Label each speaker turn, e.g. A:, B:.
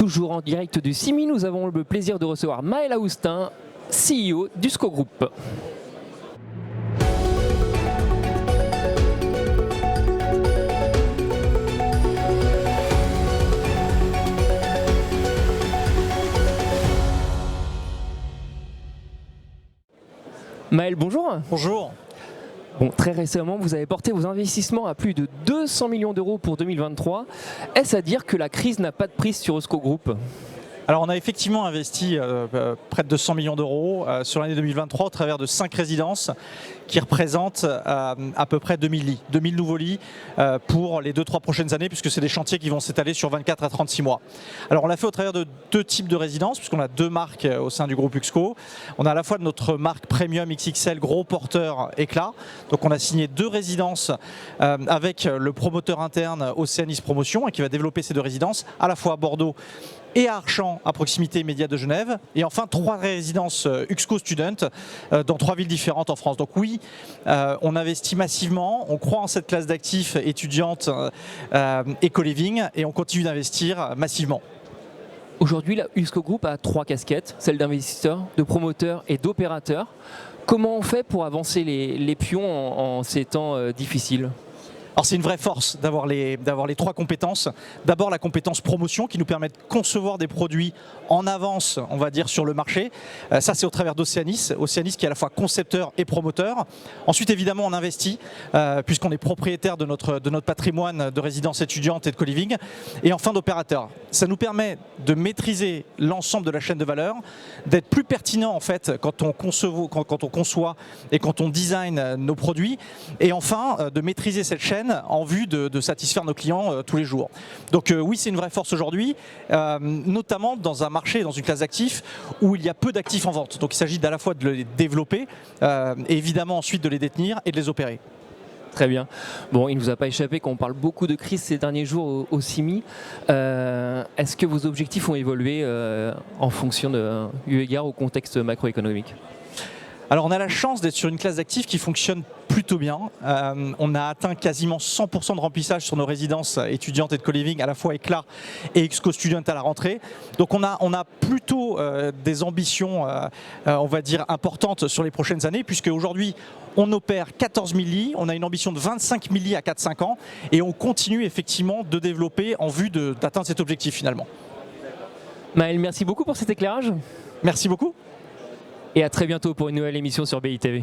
A: Toujours en direct du CIMI, nous avons le plaisir de recevoir Maël Aoustin, CEO du SCO Group. Maël, bonjour.
B: Bonjour.
A: Bon, très récemment, vous avez porté vos investissements à plus de 200 millions d'euros pour 2023. Est-ce à dire que la crise n'a pas de prise sur SCO Group ?
B: Alors on a effectivement investi près de 200 millions d'euros sur l'année 2023 au travers de 5 résidences qui représentent à peu près 2000 lits, 2000 nouveaux lits pour les 2-3 prochaines années, puisque c'est des chantiers qui vont s'étaler sur 24 à 36 mois. Alors on l'a fait au travers de 2 types de résidences, puisqu'on a 2 marques au sein du groupe UXCO. On a à la fois notre marque Premium XXL gros porteur éclat. Donc on a signé 2 résidences avec le promoteur interne Océanis Promotion qui va développer ces 2 résidences à la fois à Bordeaux et à Archamps, à proximité immédiate de Genève. Et enfin, 3 résidences UXCO Student dans 3 villes différentes en France. Donc oui, on investit massivement, on croit en cette classe d'actifs étudiantes et co-living et on continue d'investir massivement.
A: Aujourd'hui, la UXCO Group a 3 casquettes, celle d'investisseur, de promoteur et d'opérateur. Comment on fait pour avancer les pions en ces temps difficiles ?
B: Alors c'est une vraie force d'avoir les 3 compétences. D'abord la compétence promotion qui nous permet de concevoir des produits en avance, on va dire, sur le marché. Ça c'est au travers d'Océanis, Océanis qui est à la fois concepteur et promoteur. Ensuite évidemment on investit puisqu'on est propriétaire de notre patrimoine de résidences étudiantes et de co-living. Et enfin d'opérateur. Ça nous permet de maîtriser l'ensemble de la chaîne de valeur, d'être plus pertinent en fait quand on conçoit et quand on design nos produits. Et enfin de maîtriser cette chaîne en vue de satisfaire nos clients tous les jours. Donc oui, c'est une vraie force aujourd'hui, notamment dans un marché, dans une classe d'actifs où il y a peu d'actifs en vente. Donc il s'agit à la fois de les développer et évidemment ensuite de les détenir et de les opérer.
A: Très bien. Bon, il ne nous a pas échappé qu'on parle beaucoup de crise ces derniers jours au CIMI. Est-ce que vos objectifs ont évolué en fonction eu égard au contexte macroéconomique ?
B: Alors on a la chance d'être sur une classe d'actifs qui fonctionne plutôt bien. On a atteint quasiment 100% de remplissage sur nos résidences étudiantes et de co-living, à la fois Éclat et UXCO Student à la rentrée. Donc on a plutôt des ambitions, on va dire, importantes sur les prochaines années, puisque aujourd'hui on opère 14 000 lits, on a une ambition de 25 000 lits à 4-5 ans, et on continue effectivement de développer en vue d'atteindre cet objectif finalement.
A: Maël, merci beaucoup pour cet éclairage.
B: Merci beaucoup.
A: Et à très bientôt pour une nouvelle émission sur BITV.